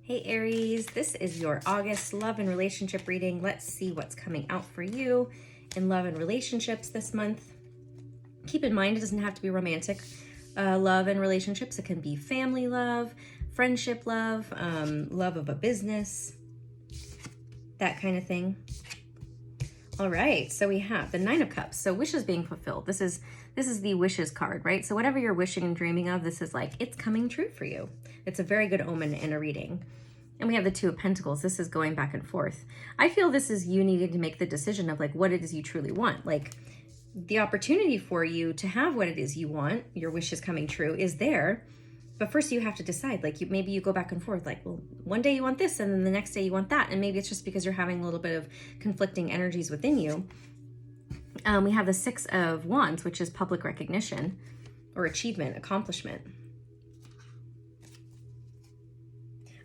Hey Aries, this is your August love and relationship reading. Let's see what's coming out for you in love and relationships this month. Keep in mind, it doesn't have to be romantic love and relationships. It can be family love, friendship love, love of a business, that kind of thing. All right, so we have the Nine of Cups. So wishes being fulfilled. This is the wishes card, right? So whatever you're wishing and dreaming of, this is like, it's coming true for you. It's a very good omen in a reading. And we have the Two of Pentacles. This is going back and forth. I feel this is you needing to make the decision of like what it is you truly want. Like the opportunity for you to have what it is you want, your wishes coming true, is there. But first you have to decide, like maybe you go back and forth, like, well, one day you want this and then the next day you want that. And maybe it's just because you're having a little bit of conflicting energies within you. We have the Six of Wands, which is public recognition or achievement, accomplishment.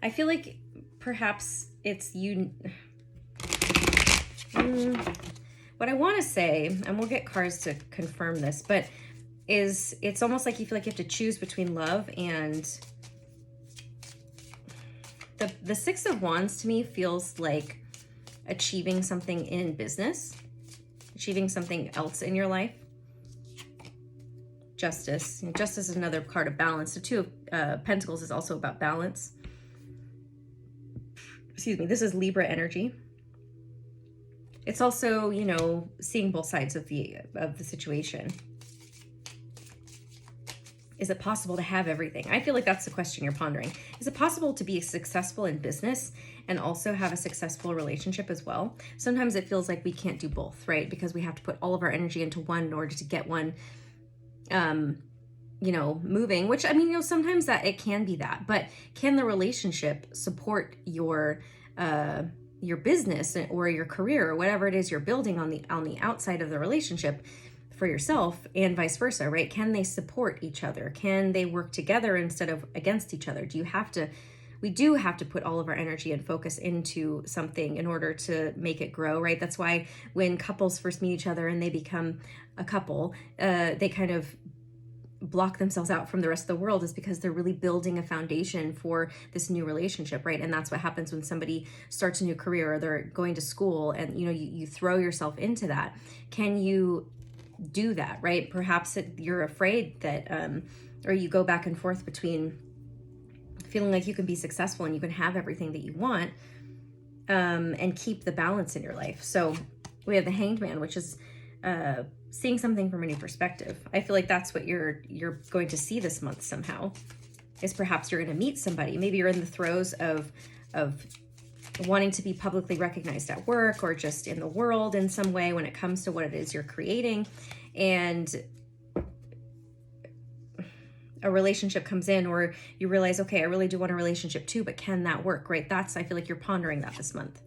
I feel like perhaps it's you. What I want to say, and we'll get cards to confirm this, but it's almost like you feel like you have to choose between love and the Six of Wands to me feels like achieving something in business, achieving something else in your life. Justice. And Justice is another card of balance. The Two of Pentacles is also about balance. Excuse me, this is Libra energy. It's also, you know, seeing both sides of the situation. Is it possible to have everything? I feel like that's the question you're pondering. Is it possible to be successful in business and also have a successful relationship as well? Sometimes it feels like we can't do both, right? Because we have to put all of our energy into one in order to get one, you know, moving, which, I mean, you know, sometimes that it can be that, but can the relationship support your business or your career or whatever it is you're building on the outside of the relationship for yourself, and vice versa, right? Can they support each other? Can they work together instead of against each other? We do have to put all of our energy and focus into something in order to make it grow, right? That's why when couples first meet each other and they become a couple, they kind of block themselves out from the rest of the world, is because they're really building a foundation for this new relationship, right? And that's what happens when somebody starts a new career or they're going to school, and you know, you throw yourself into that. Can you do that, right? Perhaps you're afraid that or you go back and forth between feeling like you can be successful and you can have everything that you want and keep the balance in your life. So we have the Hanged Man, which is seeing something from a new perspective. I feel like that's what you're going to see this month somehow, is perhaps you're going to meet somebody. Maybe you're in the throes of wanting to be publicly recognized at work or just in the world in some way when it comes to what it is you're creating, and a relationship comes in, or you realize, okay, I really do want a relationship too, but can that work, right? I feel like you're pondering that this month.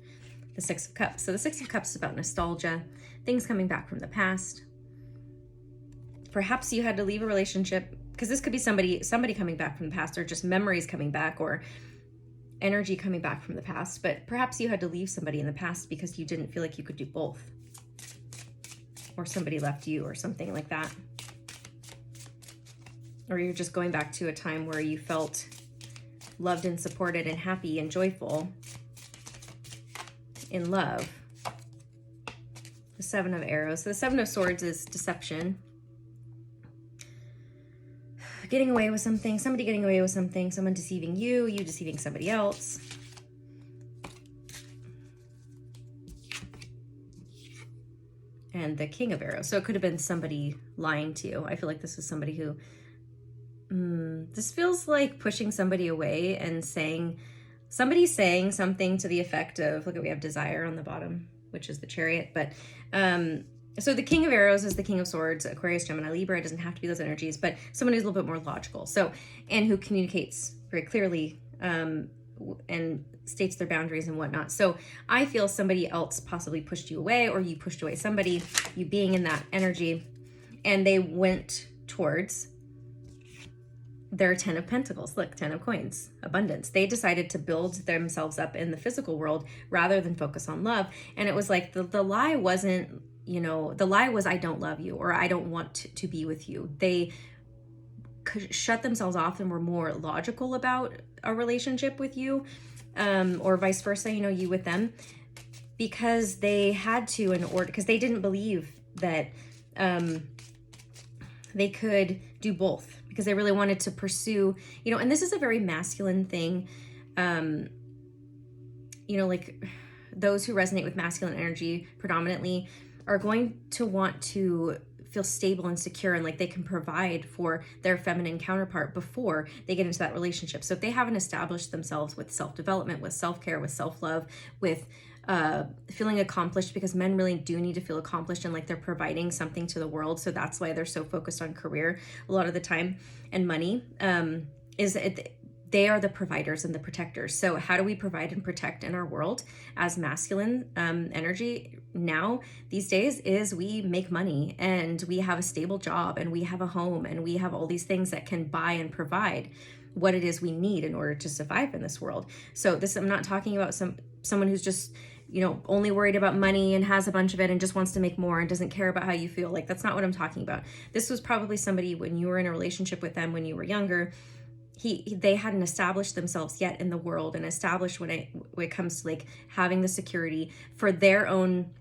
The Six of Cups. So the Six of Cups is about nostalgia, things coming back from the past. Perhaps you had to leave a relationship, because this could be somebody coming back from the past, or just memories coming back, or energy coming back from the past. But perhaps you had to leave somebody in the past because you didn't feel like you could do both, or somebody left you or something like that. Or you're just going back to a time where you felt loved and supported and happy and joyful in love. The Seven of Arrows. So the Seven of Swords is deception. Getting away with something, somebody getting away with something, someone deceiving you, you deceiving somebody else. And the King of Arrows. So it could have been somebody lying to you. I feel like this is somebody who, this feels like pushing somebody away and saying something to the effect of, look, we have desire on the bottom, which is the Chariot. But so the King of Arrows is the King of Swords, Aquarius, Gemini, Libra. It doesn't have to be those energies, but someone who's a little bit more logical. So, and who communicates very clearly and states their boundaries and whatnot. So I feel somebody else possibly pushed you away, or you pushed away somebody, you being in that energy, and they went towards their Ten of Pentacles. Look, Ten of Coins, abundance. They decided to build themselves up in the physical world rather than focus on love. And it was like the lie wasn't, you know, the lie was, I don't love you, or I don't want to be with you. They shut themselves off and were more logical about a relationship with you or vice versa, you know, you with them, because they had to in order, because they didn't believe that they could do both, because they really wanted to pursue, you know, and this is a very masculine thing. You know, like those who resonate with masculine energy predominantly are going to want to feel stable and secure and like they can provide for their feminine counterpart before they get into that relationship. So if they haven't established themselves with self-development, with self-care, with self-love, with feeling accomplished, because men really do need to feel accomplished and like they're providing something to the world. So that's why they're so focused on career a lot of the time, and money, they are the providers and the protectors. So how do we provide and protect in our world as masculine energy now these days is we make money and we have a stable job and we have a home and we have all these things that can buy and provide what it is we need in order to survive in this world. So this, I'm not talking about someone who's just, you know, only worried about money and has a bunch of it and just wants to make more and doesn't care about how you feel. Like, that's not what I'm talking about. This was probably somebody when you were in a relationship with them when you were younger, they hadn't established themselves yet in the world and established when it comes to like having the security for their own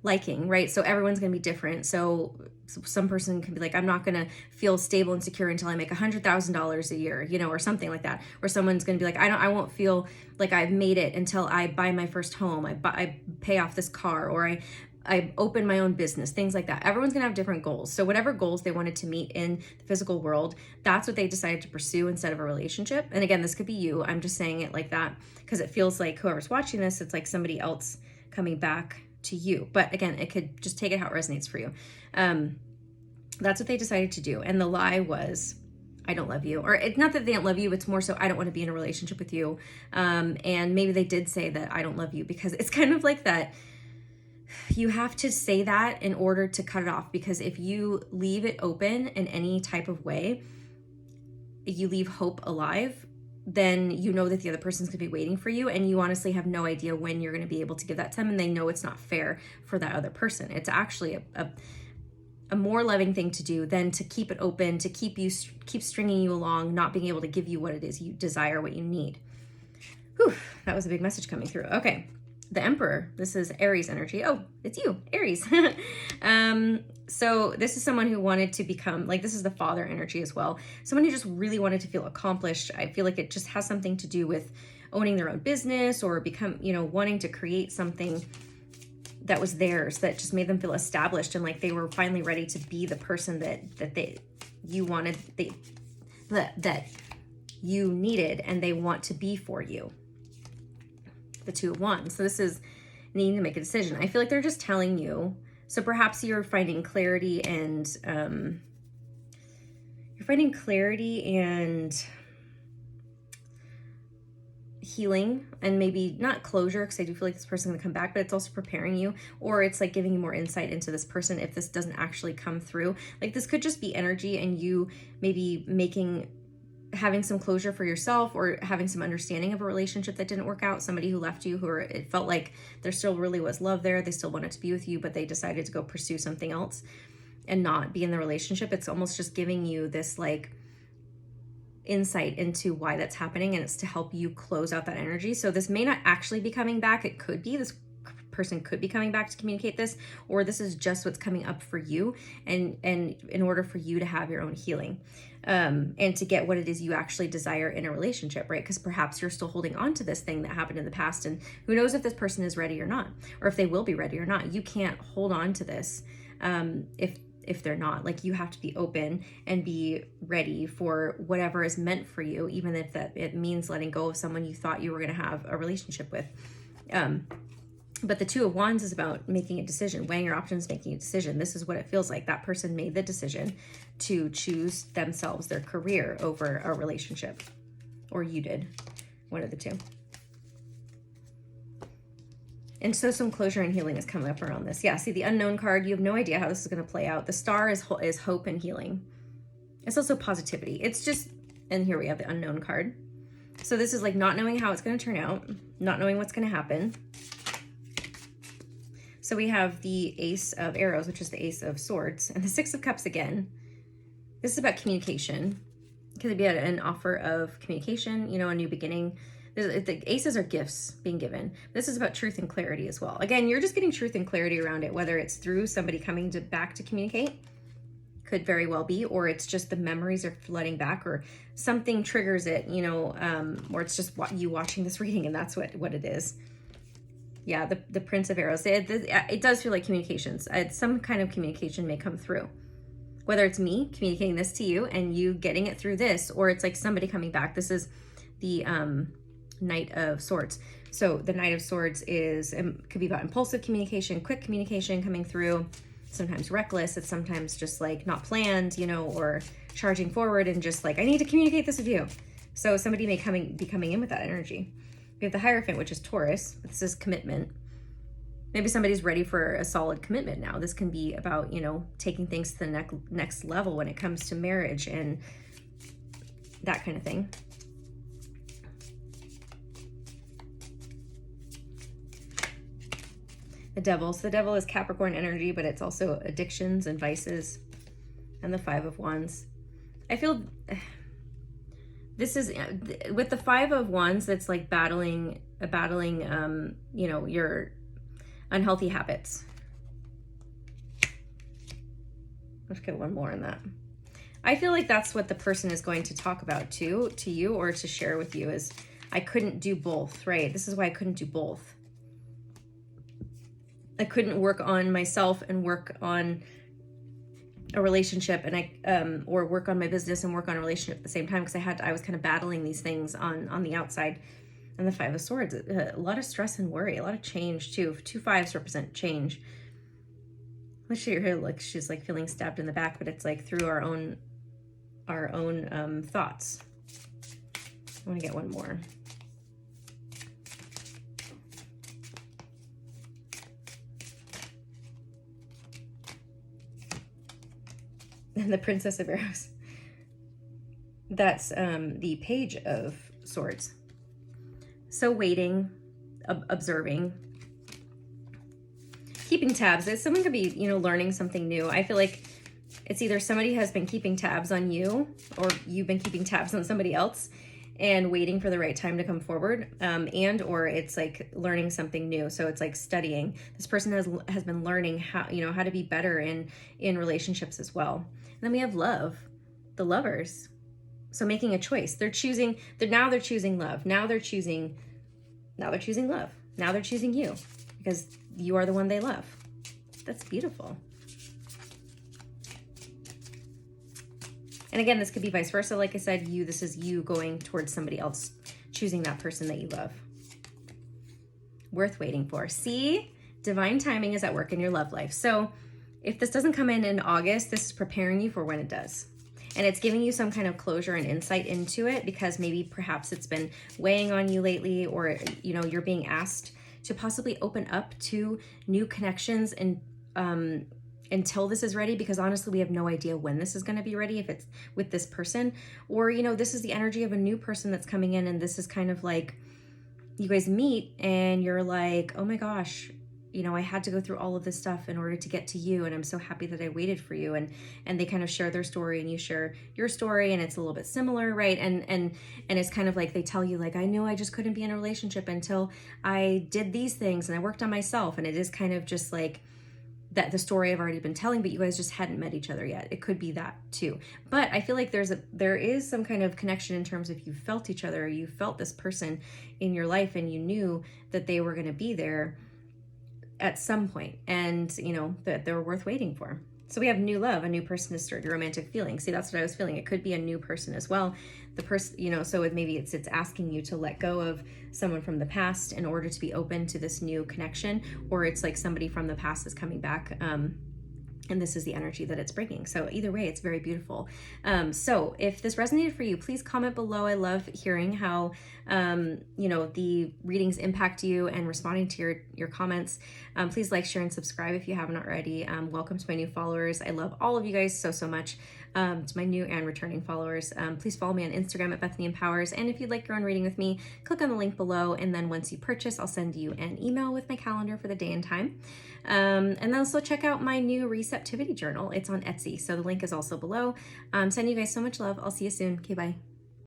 liking, right? So everyone's going to be different. So some person can be like, I'm not going to feel stable and secure until I make $100,000 a year, you know, or something like that. Or someone's going to be like, I won't feel like I've made it until I buy my first home, I pay off this car, or I open my own business, things like that. Everyone's gonna have different goals. So whatever goals they wanted to meet in the physical world, that's what they decided to pursue instead of a relationship. And again, this could be you. I'm just saying it like that because it feels like whoever's watching this, it's like somebody else coming back to you. But again, it could just take it how it resonates for you. That's what they decided to do. And the lie was, I don't love you. Or it's not that they don't love you, it's more so I don't want to be in a relationship with you. And maybe they did say that I don't love you, because it's kind of like that. You have to say that in order to cut it off, because if you leave it open in any type of way, you leave hope alive, then you know that the other person's gonna be waiting for you, and you honestly have no idea when you're gonna be able to give that to them, and they know it's not fair for that other person. It's actually a more loving thing to do than to keep it open, to keep stringing you along, not being able to give you what it is you desire, what you need. Whew, that was a big message coming through. Okay. The Emperor, this is Aries energy. Oh, it's you, Aries. So this is someone who wanted to become, like, this is the father energy as well. Someone who just really wanted to feel accomplished. I feel like it just has something to do with owning their own business or become, you know, wanting to create something that was theirs, that just made them feel established and like they were finally ready to be the person that you wanted, that you needed and they want to be for you. The Two of Wands. So this is needing to make a decision. I feel like they're just telling you. So perhaps you're finding clarity and healing, and maybe not closure, because I do feel like this person's gonna come back, but it's also preparing you, or it's like giving you more insight into this person if this doesn't actually come through. Like, this could just be energy and you maybe having some closure for yourself, or having some understanding of a relationship that didn't work out, somebody who left you, it felt like there still really was love there, they still wanted to be with you, but they decided to go pursue something else and not be in the relationship. It's almost just giving you this like insight into why that's happening, and it's to help you close out that energy. So this may not actually be coming back. It could be this person could be coming back to communicate this, or this is just what's coming up for you, and in order for you to have your own healing, and to get what it is you actually desire in a relationship, right? Because perhaps you're still holding on to this thing that happened in the past, and who knows if this person is ready or not, or if they will be ready or not. You can't hold on to this if they're not. Like, you have to be open and be ready for whatever is meant for you, even if it means letting go of someone you thought you were going to have a relationship with. But the Two of Wands is about making a decision, weighing your options, making a decision. This is what it feels like. That person made the decision to choose themselves, their career, over a relationship. Or you did. One of the two. And so some closure and healing is coming up around this. Yeah, see the Unknown card. You have no idea how this is going to play out. The Star is hope and healing. It's also positivity. It's just, and here we have the Unknown card. So this is like not knowing how it's going to turn out, not knowing what's going to happen. So we have the Ace of Arrows, which is the Ace of Swords, and the Six of Cups again. This is about communication. Could be an offer of communication, you know, a new beginning. The aces are gifts being given. This is about truth and clarity as well. Again, you're just getting truth and clarity around it, whether it's through somebody coming back to communicate, could very well be, or it's just the memories are flooding back, or something triggers it, you know, or it's just you watching this reading and that's what it is. Yeah, the Prince of Arrows. It does feel like communications. Some kind of communication may come through. Whether it's me communicating this to you and you getting it through this, or it's like somebody coming back. This is the Knight of Swords. So the Knight of Swords could be about impulsive communication, quick communication coming through, sometimes reckless. It's sometimes just like not planned, you know, or charging forward and just like, I need to communicate this with you. So somebody may be coming in with that energy. We have the Hierophant, which is Taurus. This is commitment. Maybe somebody's ready for a solid commitment now. This can be about, you know, taking things to the next level when it comes to marriage and that kind of thing. The Devil. So the Devil is Capricorn energy, but it's also addictions and vices. And the Five of Wands. I feel this is, with the Five of Wands, that's like battling, you know, your unhealthy habits. Let's get one more on that. I feel like that's what the person is going to talk about too, to you, or to share with you, is I couldn't do both, right? This is why I couldn't do both. I couldn't work on myself and work on a relationship, and or work on my business and work on a relationship at the same time, because I was kind of battling these things on the outside. And the Five of Swords, a lot of stress and worry, a lot of change too. 2 5s represent change. Let's see her, like she's like feeling stabbed in the back, but it's like through our own thoughts. I want to get one more. And the Princess of Arrows. That's the Page of Swords. So waiting, observing, keeping tabs. Someone could be, you know, learning something new. I feel like it's either somebody has been keeping tabs on you, or you've been keeping tabs on somebody else and waiting for the right time to come forward, and or it's like learning something new. So it's like studying. This person has been learning how to be better in relationships as well. And then we have love, the Lovers. So making a choice. They're choosing love. Now they're choosing love. Now they're choosing you, because you are the one they love. That's beautiful. And again, this could be vice versa. Like I said, this is you going towards somebody else, choosing that person that you love. Worth waiting for. See, divine timing is at work in your love life. So if this doesn't come in August, this is preparing you for when it does. And it's giving you some kind of closure and insight into it, because perhaps it's been weighing on you lately, or, you know, you're being asked to possibly open up to new connections and until this is ready, because honestly, we have no idea when this is going to be ready, if it's with this person, or, you know, this is the energy of a new person that's coming in, and this is kind of like you guys meet and you're like, oh my gosh, you know, I had to go through all of this stuff in order to get to you, and I'm so happy that I waited for you. And they kind of share their story, and you share your story, and it's a little bit similar, right? And it's kind of like they tell you, like, I knew I just couldn't be in a relationship until I did these things and I worked on myself. And it is kind of just like that, the story I've already been telling, but you guys just hadn't met each other yet. It could be that too. But I feel like there is some kind of connection in terms of you felt each other, or you felt this person in your life, and you knew that they were going to be there at some point, and you know that they were worth waiting for. So we have new love, a new person to start your romantic feelings. See, that's what I was feeling. It could be a new person as well. The person, you know, so maybe it's asking you to let go of someone from the past in order to be open to this new connection, or it's like somebody from the past is coming back, and this is the energy that it's bringing. So either way, it's very beautiful. So if this resonated for you, please comment below. I love hearing how, you know, the readings impact you, and responding to your comments. Please like, share, and subscribe if you haven't already. Welcome to my new followers. I love all of you guys so much. To my new and returning followers, please follow me on Instagram at Bethany Empowers. And if you'd like your own reading with me, click on the link below. And then once you purchase, I'll send you an email with my calendar for the day and time. And then also check out my new receptivity journal. It's on Etsy. So the link is also below. Sending you guys so much love. I'll see you soon. Okay, bye.